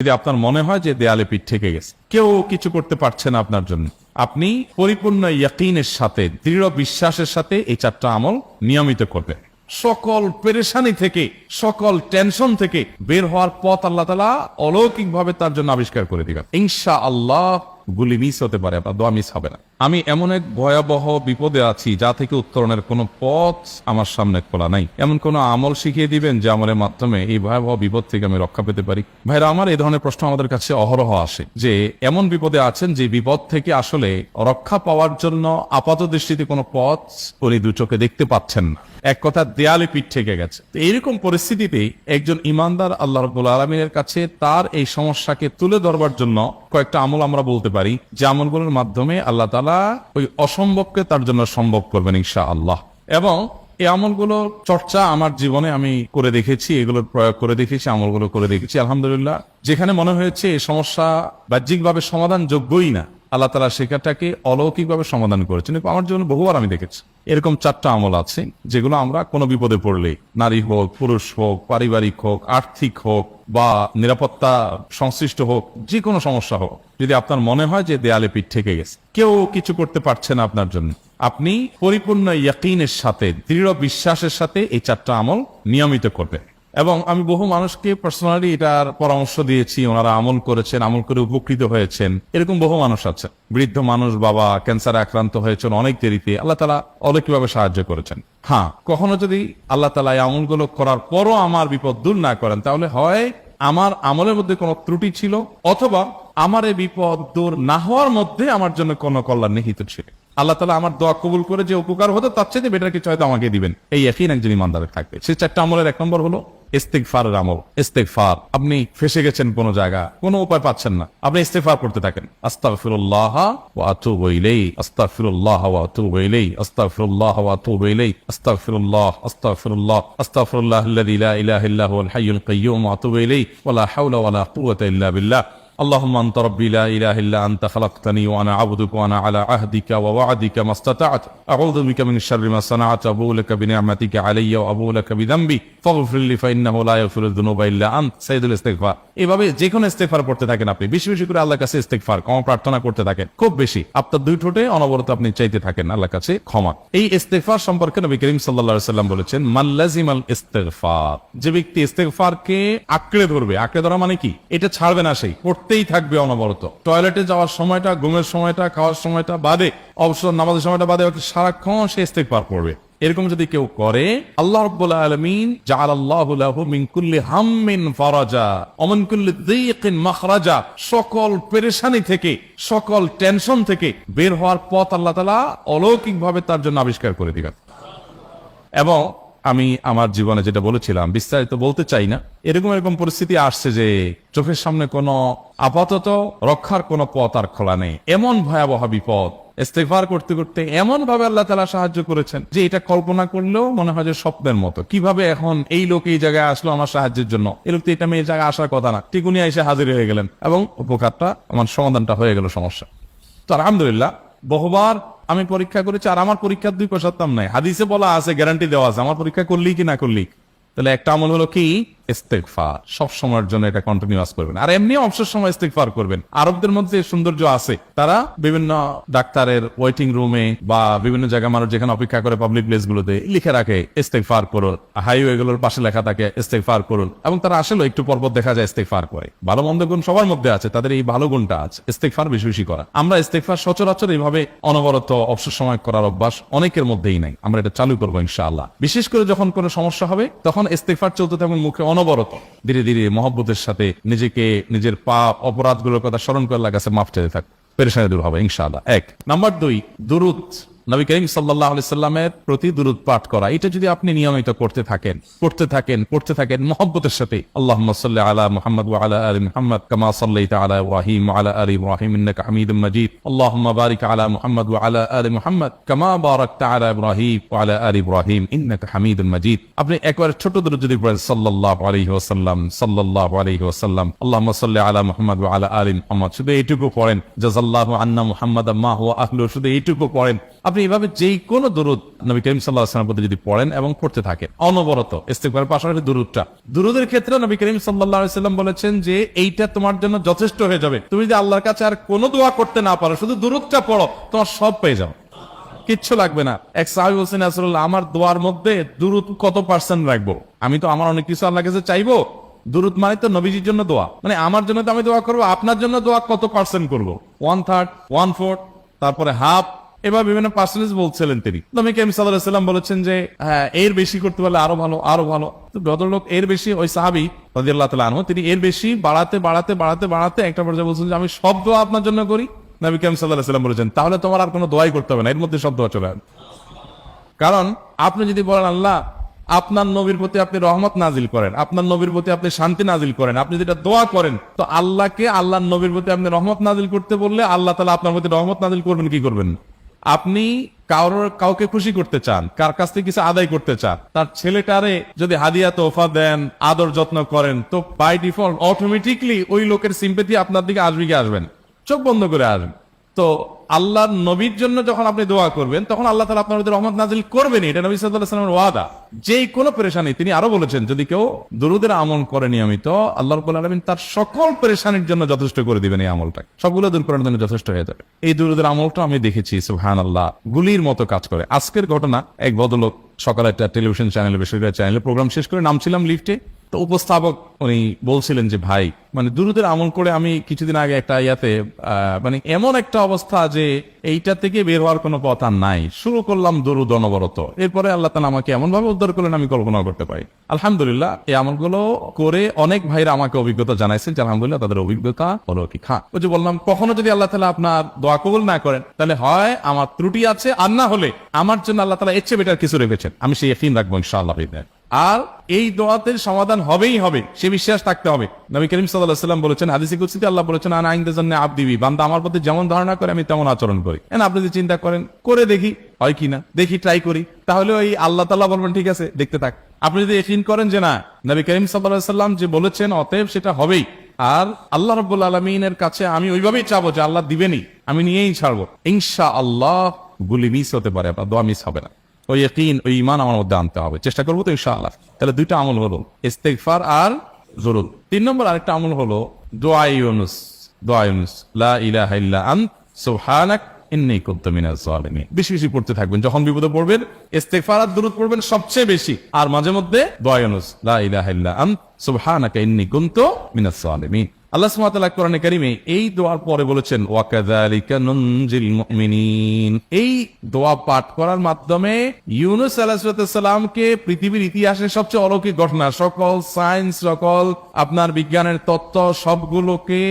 যদি আপনার মনে হয় যে দেয়ালে পিঠ থেকে গেছে, কেউ কিছু করতে পারছে না আপনার জন্য, আপনি পরিপূর্ণ ইয়াকিনের সাথে, দৃঢ় বিশ্বাসের সাথে এই 4টা আমল নিয়মিত করবেন। সকল পেরেশানি থেকে, সকল টেনশন থেকে বের হওয়ার পথ আল্লাহ তাআলা অলৌকিকভাবে তার জন্য আবিষ্কার করে দিবেন ইনশাআল্লাহ। গুলি মিস হতে পারে, আপনার দোয়া মিস হবে না। আমি এমন এক ভয়াবহ বিপদে আছি যা থেকে উত্তরণের কোনো পথ আমার সামনে খোলা নাই। এমন কোন আমল শিখিয়ে দিবেন যে আমলের মাধ্যমে এই ভয়াবহ বিপদ থেকে আমি রক্ষা পেতে পারি। ভাইরা আমার, এই ধরনের প্রশ্ন আমাদের কাছে অহরহ আসে যে এমন বিপদে আছেন যে বিপদ থেকে আসলে রক্ষা পাওয়ার জন্য আপাত দৃষ্টিতে কোনো পথ উনি দু চোখে দেখতে পাচ্ছেন না, এক কথা দেয়ালে পিঠ থেকে গেছে। এইরকম পরিস্থিতিতে একজন ইমানদার আল্লাহ রাব্বুল আলামিনের কাছে তার এই সমস্যাকে তুলে ধরবার জন্য কয়েকটা আমল আমরা বলতে পারি, যে আমলগুলোর মাধ্যমে আল্লাহ তাআলা ওই অসম্ভবকে তার জন্য সম্ভব করবেন ইনশাআল্লাহ। এবং এই আমলগুলো চর্চা আমার জীবনে আমি করে দেখেছি, এগুলোর প্রয়োগ করে দেখেছি, আমলগুলো করে দেখেছি। আলহামদুলিল্লাহ, যেখানে মনে হয়েছে এই সমস্যা বাহ্যিকভাবে সমাধান যোগ্যই না, আল্লাহ তাআলা সেটাকে অলৌকিকভাবে সমাধান করেছেন। আমার জীবনে বহুবার আমি দেখেছি এরকম 4টা আমল আছে যেগুলো আমরা কোনো বিপদে পড়লে, নারী হোক, পুরুষ হোক, পারিবারিক হোক, আর্থিক হোক বা নিরাপত্তা সংশ্লিষ্ট হোক, যে কোনো সমস্যা হোক, যদি আপনার মনে হয় যে দেয়ালে পিঠ থেকে গেছে, কেউ কিছু করতে পারছে না আপনার জন্য, আপনি পরিপূর্ণ ইয়াকিনের সাথে, দৃঢ় বিশ্বাসের সাথে এই 4টা আমল নিয়মিত করবেন। এবং আমি বহু মানুষকে পার্সোনালি এটার পরামর্শ দিয়েছি, ওনারা আমল করেছেন, আমল করে উপকৃত হয়েছেন। এরকম বহু মানুষ আছে, বৃদ্ধ মানুষ, বাবা ক্যান্সারে আক্রান্ত হয়েছেন অনেক দেরিতে, আল্লাহ তাআলা অলৌকিকভাবে সাহায্য করেছেন। হ্যাঁ, কখনো যদি আল্লাহ তাআলা এই আমলগুলো করার পরও আমার বিপদ দূর না করেন, তাহলে হয় আমার আমলের মধ্যে কোনো ত্রুটি ছিল, অথবা আমার এই বিপদ দূর না হওয়ার মধ্যে আমার জন্য কোনো কল্যাণ নিহিত ছিল। আল্লাহ তাআলা আমার দোয়া কবুল করে যে উপকার হতো তার চাইতে বেটার কিছু হয়তো আমাকে দিবেন, এই ইয়াকিন একজন ইমানদারের থাকবে। সেই 4টা আমলের 1 নম্বর হলো ইস্তিগফারের আমল। ইস্তিগফার, আপনি ফেসে গেছেন কোনো জায়গা, কোনো উপায় পাচ্ছেন না, আপনি ইস্তিগফার করতে থাকেন। আস্তাগফিরুল্লাহ ওয়া আতুবু ইলাইহি, আস্তাগফিরুল্লাহ ওয়া আতুবু ইলাইহি, আস্তাগফিরুল্লাহ ওয়া আতুবু ইলাইহি, আস্তাগফিরুল্লাহ, আস্তাগফিরুল্লাহ, আস্তাগফিরুল্লাহাল্লাযী লা ইলাহা ইল্লা হুয়াল হাইয়ুল কাইয়্যুম ওয়া আতুবু ইলাইহি ওয়া লা হাওলা ওয়া লা কুওয়াতা ইল্লা বিল্লাহ। اللهم انت ربي لا اله الا انت خلقتني وانا عبدك وانا على عهدك ووعدك ما استطعت اعوذ بك من شر ما صنعت ابو لك بنعمتك علي وابو لك بذنبي فاغفر لي فانه لا يغفر الذنوب الا انت সাইয়্যিদুল ইস্তিগফার। এভাবে যে কোনো ইস্তিগফার করতে থাকেন, আপনি বেশি বেশি করে আল্লাহর কাছে ইস্তিগফার, ক্ষমা প্রার্থনা করতে থাকেন, খুব বেশি আপনার 2 ঠোঁটে অনবরত আপনি চাইতে থাকেন আল্লাহর কাছে ক্ষমা। এই ইস্তিগফার সম্পর্কে নবী করিম সাল্লাল্লাহু আলাইহি ওয়াসাল্লাম বলেছেন, মান লাজিমাল ইস্তিগফার, যে ব্যক্তি ইস্তিগফারকে আঁকড়ে ধরবে, আঁকড়ে ধরা মানে কি, এটা ছাড়বে না, সেই পড়তেই থাকবে অনবরত। টয়লেটে যাওয়ার সময়টা, ঘুমের সময়টা, খাওয়ার সময়টা বাদে, অবসর নামাজের সময়টা বাদে সারাক্ষণ সে ইস্তিগফার করবে। এরকম যদি কেউ করে, আল্লাহ রাব্বুল আলামিন জাআলাল্লাহু লাহু মিন কুল্লি হাম্মিন ফারাজা ওয়া মিন কুল্লি যিকিন মাখরাজা, সকল পেরেশানি থেকে, সকল টেনশন থেকে বের হওয়ার পথ আল্লাহ তাআলা অলৌকিকভাবে তার জন্য আবিষ্কার করে দিবেন। এবং আমি আমার জীবনে যেটা বলেছিলাম, বিস্তারিত বলতে চাই না, এরকম পরিস্থিতি আসছে যে চোখের সামনে কোনো আপাতত রক্ষার কোনো পথ আর খোলা নেই, এমন ভয়াবহ বিপদ। ইস্তিগফার করতে করতে এমন ভাবে আল্লাহ তাআলা সাহায্য করেছেন যে এটা কল্পনা করলেও মনে হয় যে স্বপ্নের মতো। কিভাবে এখন এই লোক এই জায়গায় আসলো আমার সাহায্যের জন্য, এই লোক তো এটা এই জায়গায় আসার কথা না, ঠিক উনি এসে হাজির হয়ে গেলেন এবং উপকারটা, আমার সমাধানটা হয়ে গেল সমস্যা। তো আলহামদুলিল্লাহ, বহুবার আমি পরীক্ষা করেছি, আর আমার পরীক্ষার 2 পয়সার নাই। হাদিসে বলা আছে, গ্যারান্টি দেওয়া আছে, আমার পরীক্ষা করলি কি না করলি। তাহলে একটা আমল হলো কি, ইস্তিগফার। সব সময়ের জন্য এটা কন্টিনিউয়াস করবেন, আর এমনি অবসর সময় ইস্তিগফার করবেন। আরবদের মধ্যে সৌন্দর্য আছে, তারা বিভিন্ন ডাক্তারের ওয়েটিং রুমে বা বিভিন্ন জায়গায় মানুষ যেখানে অপেক্ষা করে পাবলিক প্লেস গুলোতে লিখে রাখে ইস্তিগফার করুন, হাইওয়ে গুলোর পাশে লেখা থাকে ইস্তিগফার করুন, এবং তারা আসলে একটু পরপর দেখা যায় ইস্তিগফার করে। ভালো মন্দ গুণ সবার মধ্যে আছে, তাদের এই ভালো গুণটা আছে, ইস্তিগফার বেশি বেশি করা। আমরা ইস্তিগফার সচরাচর এইভাবে অনবরত অবসর সময় করার অভ্যাস অনেকের মধ্যেই নাই, আমরা এটা চালু করবো ইনশাআল্লাহ। বিশেষ করে যখন কোনো সমস্যা হবে, তখন ইস্তিগফার চলতে থাকবেন মুখে অনবরত, ধীরে ধীরে মহব্বতের সাথে নিজেকে, নিজের পাপ অপরাধগুলোর কথা স্মরণ করে আল্লাহর কাছে মাফ চাইতে থাক, পেরেশানি দূর হবে ইনশাআল্লাহ। 1 নাম্বার 2, দুরূদ। নবী করিম সাল্লাল্লাহু আলাইহি সাল্লামের প্রতি দুরূদ পাঠ করা, এটা যদি আপনি নিয়মিত করতে থাকেন মহব্বতের সাথে, আল্লাহুম্মা সাল্লি আলা মুহাম্মাদ ওয়া আলা আলি মুহাম্মাদ কামা সাল্লাইতা আলা ইব্রাহিম ওয়া আলা আলি ইব্রাহিম ইন্নাকা হামিদুম মাজিদ, আল্লাহুম্মা বারিক আলা মুহাম্মাদ ওয়া আলা আলি মুহাম্মাদ কামা বারাকতা আলা ইব্রাহিম ওয়া আলা আলি ইব্রাহিম ইন্নাকা হামিদুম মাজিদ। আপনি একবার ছোট দুরূদ যদি পড়েন, সাল্লাল্লাহু আলাইহি ওয়াসাল্লাম, সাল্লাল্লাহু আলাইহি ওয়াসাল্লাম, আল্লাহুম্মা সাল্লি আলা মুহাম্মাদ ওয়া আলা আলি মুহাম্মাদ, শুধু এইটুকু পড়েন, জাযাল্লাহু আন্না মুহাম্মাদাম মা হুয়া আহলু, শুধু এইটুকু পড়েন, আপনি আপনি এভাবে যেই কোনো দুরুদ নবী করিম সাল্লাল্লাহু আলাইহি ওয়াসাল্লাম প্রতি যদি পড়েন এবং পড়তে থাকেন অনবরত, ইস্তিগফারের পাশাপাশি দুরুদের ক্ষেত্রে নবী করিম সাল্লাল্লাহু আলাইহি ওয়াসাল্লাম বলেছেন যে এইটা তোমার জন্য যথেষ্ট হয়ে যাবে। তুমি যদি আল্লাহর কাছে আর কোনো দোয়া করতে না পারো, শুধু দুরুদটা পড়ো, তোমার সব পেয়ে যাও, কিচ্ছু লাগবে না। এক সাহাবী বলছেন, রাসূলুল্লাহ, আমার দোয়ার মধ্যে দুরুদ কত পার্সেন্ট রাখবো? আমি তো আমার অনেক কিছু আল্লাহর কাছে চাইবো, দুরুদ মানে তো নবীজির জন্য দোয়া, মানে আমার জন্য তো আমি দোয়া করবো, আপনার জন্য দোয়া কত পার্সেন্ট করবো? 1/3, 1/4, তারপরে হাফ, এবার বিভিন্ন পার্সেন্টেজ বলছিলেন তিনি। নবী করিম সাল্লাল্লাহু আলাইহি ওয়াসাল্লাম বলেছেন যে হ্যাঁ, এর বেশি করতে পারলে আরো ভালো, আরো ভালো। তো ভদ্রলোক এর বেশি, ওই সাহাবী রাদিয়াল্লাহু তাআলা আনহু, তিনি এর বেশি বাড়াতে বাড়াতে বাড়াতে বাড়াতে একটা পর্যায়ে বলছেন যে আমি সব দোয়া আপনার জন্য করি। নবী করিম সাল্লাল্লাহু আলাইহি ওয়াসাল্লাম বলেছেন তাহলে তোমার আর কোনো দোয়াই করতে হবে না, এর মধ্যে সব দোয়া চলে আসবে। কারণ আপনি যদি বলেন আল্লাহ আপনার নবীর প্রতি আপনি রহমত নাজিল করেন, আপনার নবীর প্রতি আপনি শান্তি নাজিল করেন, আপনি যেটা দোয়া করেন, তো আল্লাহকে আল্লাহর নবীর প্রতি আপনি রহমত নাজিল করতে বললে আল্লাহ তাআলা আপনার প্রতি রহমত নাজিল করবেন কি করবেন? আপনি কাউকে খুশি করতে চান, কার কাছ থেকে কিছু আদায় করতে চান, তার ছেলেটারে যদি হাদিয়া তোফা দেন, আদর যত্ন করেন, তো বাই ডিফল্ট অটোমেটিকলি ওই লোকের সিম্পেথি আপনার দিকে আসবে কি আসবেন? চোখ বন্ধ করে আসবেন। তো আল্লাহর নবীর জন্য যখন আপনি দোয়া করবেন, তখন আল্লাহ তাআলা আপনার মধ্যে রহমত নাজিল করবেন, এটা নবী সাল্লাল্লাহু আলাইহি ওয়াসাল্লামের ওয়াদা। যেই কোনো পেরেশানি, তিনি আরো বলেছেন যদি কেউ দুরুদের আমল করে নিয়মিত, আল্লাহ রাব্বুল আলামিন তার সকল পেরেশানির জন্য যথেষ্ট করে দিবেন। এই আমলটা সবগুলো দূর করার জন্য যথেষ্ট হয়ে যাবে। এই দুরুদের আমলটা আমি দেখেছি সুবহানাল্লাহ গুলির মতো কাজ করে। আজকের ঘটনা, এক ভদ্রলোক সকালে একটা টেলিভিশন চ্যানেলে, বেসরকারি চ্যানেলে প্রোগ্রাম শেষ করে নামছিলাম লিফটে, তো উপস্থাপক উনি বলছিলেন যে ভাই, মানে দুরুদের আমল করে আমি কিছুদিন আগে একটা ইয়াতে মানে এমন একটা অবস্থা যে এইটা থেকে বের হওয়ার কোনো পথ আর নাই, শুরু করলাম দুরুদ অনবরত, এরপরে আল্লাহ তাআলা আমাকে এমন ভাবে উদ্ধার করলেন আমি কল্পনা করতে পারি। আলহামদুলিল্লাহ, এই আমলগুলো করে অনেক ভাইরা আমাকে অভিজ্ঞতা জানাইছেন যে আলহামদুলিল্লাহ তাদের অভিজ্ঞতা হলো কি খা। ওই যে বললাম, কখনো যদি আল্লাহ তাআলা আপনার দোয়া কবুল না করেন, তাহলে হয় আমার ত্রুটি আছে, আর না হলে আমার জন্য আল্লাহ তাআলা এর চেয়ে বেটার কিছু রেখেছেন, আমি সেই ইয়াকিন রাখবো ইনশাআল্লাহ। আর এই দোয়াতের সমাধান হবেই হবে, সে বিশ্বাস থাকতে হবে। নবী করিম সাল্লাল্লাহু আলাইহি ওয়াসাল্লাম বলেছেন, হাদিসে কুদসিতে আল্লাহ বলেছেন, আনা ইনদা জান্নি আবদি বি, বান্দা আমার প্রতি যেমন ধারণা করে আমি তেমন আচরণ করি। আপনি যদি চিন্তা করেন, করে দেখি হয় কিনা, দেখি ট্রাই করি, তাহলে ওই আল্লাহ তাআলা বলবেন ঠিক আছে দেখতে থাক। আপনি যদি ইয়াকিন করেন যে না, নবী করিম সাল্লাল্লাহু আলাইহি ওয়াসাল্লাম যে বলেছেন, অতএব সেটা হবেই, আর আল্লাহ রাব্বুল আলামিনের কাছে আমি ওইভাবেই চাবো যে আল্লাহ দিবেনই, আমি নিয়েই ছাড়বো, ইনশাআল্লাহ গুলি মিস হতে পারে, আপনার দোয়া মিস হবে না। ওই ইয়াকিন, ওই ঈমান আমার মধ্যে আনতে হবে, চেষ্টা করবো তো ইনশাআল্লাহ। তাহলে দুইটা আমল হলো ইস্তিগফার আর যুরুদ। 3 নম্বর আরেকটা আমল হলো দোয়া ইউনুস। দোয়া ইউনুস, লা ইলাহা ইল্লা আনত সুবহানাক ইন্নী কুনতু মিনাজ জালিমিন। বেশি বেশি পড়তে থাকবেন, যখন বিপদে পড়বেন ইস্তিগফার আর দুরুদ পড়বেন সবচেয়ে বেশি, আর মাঝে মধ্যে দোয়া ইউনুস, লা ইলাহা ইল্লা আনত সুবহানাকা ইন্নী কুনতু মিনাজ জালিমিন। আল্লাহ সুবহানাহু ওয়া তাআলা কোরআনে কারীমে এই দোয়ার পরে বলেছেন, ওয়া কাযালিকা নুনজিল মুমিনিন। এই দোয়া পাঠ করার মাধ্যমে ইউনুস আলাইহিস সালামকে পৃথিবীর ইতিহাসের সবচেয়ে অলৌকিক ঘটনা, সকল সায়েন্স, সকল আপনার বিজ্ঞানের তত্ত্ব সবগুলোকে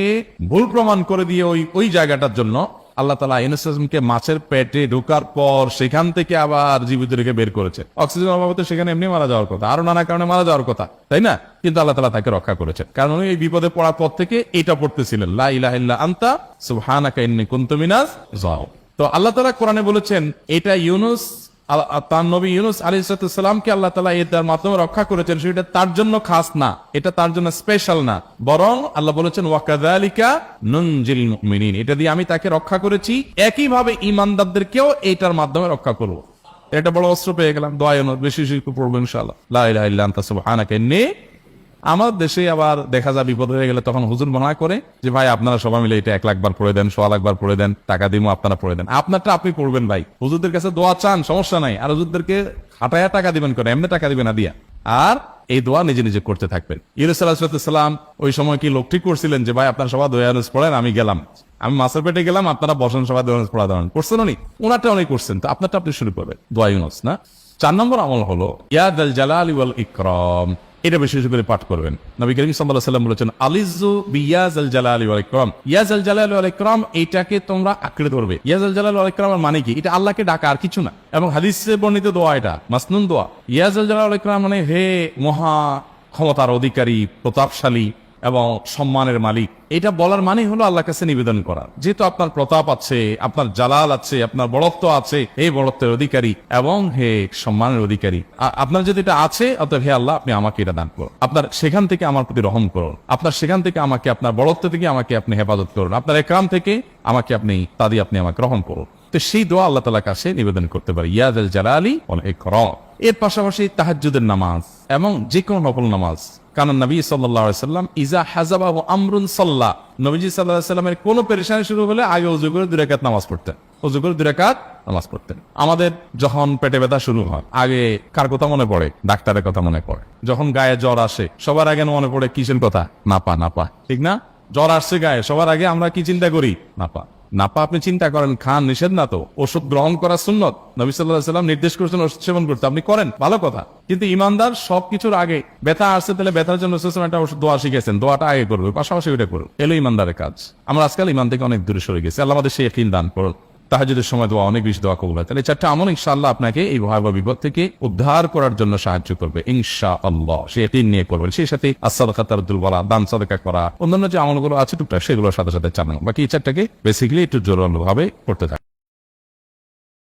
ভুল প্রমাণ করে দিয়ে ওই জায়গাটার জন্য আল্লাহ তাআলা ইউনুস আলাইহিসকে মাছের পেটে ঢোকার পর সেখান থেকে আবার জীবিত রেখে বের করেছে। অক্সিজেন অভাবে সেখানে এমনি মারা যাওয়ার কথা, আরো নানা কারণে মারা যাওয়ার কথা, তাই না? কিন্তু আল্লাহ তাআলা তাকে রক্ষা করেছেন, কারণ উনি এই বিপদে পড়ার পর থেকে এটা পড়তেছিলেন, লা ইলাহা ইল্লা আনতা সুবহানাকা ইন্নী কুনতু মিনাজ জালিমিন। তো আল্লাহ তাআলা কোরআনে বলেছেন, এটা ইউনুস, তার নবী ইউনুস আলাইহিস সালামকে আল্লাহ তাআলা এটার মাধ্যমে রক্ষা করেছেন, সেটা তার জন্য খাস না, এটা তার জন্য স্পেশাল না, বরং আল্লাহ বলেছেন ওয়া কাযালিকা নুনজিল মুমিনিন, এটা দিয়ে আমি তাকে রক্ষা করেছি, একইভাবে ঈমানদারদেরকেও এটার মাধ্যমে রক্ষা করব। এটা বড় অস্ত্র পেয়ে গেলাম। দোয়া ইউনুস বেশি বেশি পড়বো ইনশাআল্লাহ, লা ইলাহা ইল্লা আনতা সুবহানাকা ইন্নী। আমার দেশে আবার দেখা যায় বিপদ হয়ে গেলে তখন হুজুর মানা করে যে ভাই আপনারা সবাই মিলে এটা 1 লাখ বার পড়ে দেন, 100 লাখ বার পড়ে দেন, টাকা দিমু আপনারা পড়ে দেন। আপনারটা আপনি পড়বেন ভাই, হুজুরদের কাছে দোয়া চান সমস্যা নাই, আর হুজুরদেরকে হাঁটায়া টাকা দিবেন করে, এমনি টাকা দিবেন না দিয়া। আর এই দোয়া নিজে নিজে করতে থাকবেন। ইউনুস আলাইহিস সালাম ওই সময় কি লোক ঠিক করছিলেন যে ভাই আপনারা সবাই দোয়া ইউনুস পড়েন, আমি গেলাম, আমি মাছের পেটে গেলাম, আপনারা বসেন সবাই দোয়া ইউনুস পড়া দেন, করছেন উনি? ওনারটা উনি করছেন, তো আপনারটা আপনি শুরু করবেন দোয়া ইউনুস না। 4 নম্বর আমল হলো ইয়া যাল জালালি ওয়াল ইকরাম। এটা বেশি বেশি করে পাঠ করবেন। নবী করিম সাল্লাল্লাহু আলাইহি ওয়াসাল্লাম বলেছেন, আলিযু বিয়াজাল জালালি ওয়াল ইকরাম। ইয়াজাল জালালি ওয়াল ইকরাম, এইটাকে তোমরা আঁকড়ে ধরবে। ইয়াজাল জালালি ওয়াল ইকরামের মানে কি? এটা আল্লাহকে ডাকা, আর কিছু না। এবং হাদিসে বর্ণিত দোয়া, এটা মাসনুন দোয়া। ইয়াজাল জালালি ওয়াল ইকরাম মানে হে মহা ক্ষমতার অধিকারী, প্রতাপশালী এবং সম্মানের মালিক। এটা বলার মানে হলো আল্লাহর কাছে নিবেদন করা, যেহেতু আপনার প্রতাপ আছে, আপনার জালাল আছে, আপনার বড়ত্ব আছে, এই বড়ত্বের অধিকারী এবং হে সম্মানের অধিকারী, আপনার যদি এটা আছে, অতএব হে আল্লাহ আপনি আমাকে এটা দান করুন, আপনার সেখান থেকে আমার প্রতি রহম করুন, আপনার সেখান থেকে আমাকে, আপনার বড়ত্ব থেকে আমাকে আপনি হেফাজত করুন, আপনার একরাম থেকে আমাকে আপনি, তা দিয়ে আপনি আমাকে রহম করুন। তো সেই দোয়া আল্লাহ তাআলার কাছে নিবেদন করতে পারি, ইয়া যাল জালালি ওয়াল ইকরাম। এর পাশাপাশি তাহাজ্জুদের নামাজ এবং যে কোনো নফল নামাজ, কারণ নবী সাল্লাল্লাহু আলাইহি সাল্লাম ইজা হাযাবাহু আমরুন সাল্লা, নবীজি সাল্লাল্লাহু আলাইহি সাল্লামের কোনো পেরেশানি শুরু হলে আগে ওযু করে 2 রাকাত নামাজ পড়তেন, ওযু করে 2 রাকাত নামাজ পড়তেন। আমাদের যখন পেটে ব্যথা শুরু হয় আগে কার কথা মনে পড়ে? ডাক্তারের কথা মনে পড়ে। যখন গায়ে জ্বর আসে সবার আগে মনে পড়ে কিসের কথা? নাপা, নাপা, ঠিক না? জ্বর আসছে গায়ে, সবার আগে আমরা কি চিন্তা করি? নাপা। নাপা আপনি চিন্তা করেন, খান, নিষেধ না তো, ওষুধ গ্রহণ করা সুন্নত, নবী সাল্লাল্লাহু আলাইহি সাল্লাম নির্দেশ করেছেন ওষুধ সেবন করতে, আপনি করেন, ভালো কথা। কিন্তু ইমানদার সবকিছুর আগে ব্যথা আসছে, তাহলে ব্যথার জন্য একটা ওষুধ দোয়া শিখেছেন, দোয়াটা আগে করবে, পাশাপাশি ওইটা করুন, এলো ইমানদারের কাজ। আমরা আজকাল ইমান থেকে অনেক দূরে সরে গেছি, আল্লাহ আমাদের সেই ইয়াকিন দান করুন। তাহাজ্জুদের সময় দোয়া, অনেক বেশি দোয়া কবুল হয়। তাহলে 4টা আমল ইনশাআল্লাহ আপনাকে এই ভয়াবহ বিপদ থেকে উদ্ধার করার জন্য সাহায্য করবে ইনশাআল্লাহ। সে ইয়াকিন নিয়ে করবেন। সেই সাথে as-সাদাকা তারদুল বালা, দান সাদাকা করা, অন্যান্য যে আমলগুলো আছে টুকটাক সেগুলোর সাথে সাথে চালানো। বাকি এই 4টাকে বেসিক্যালি একটু জোরালো ভাবে করতে থাকে।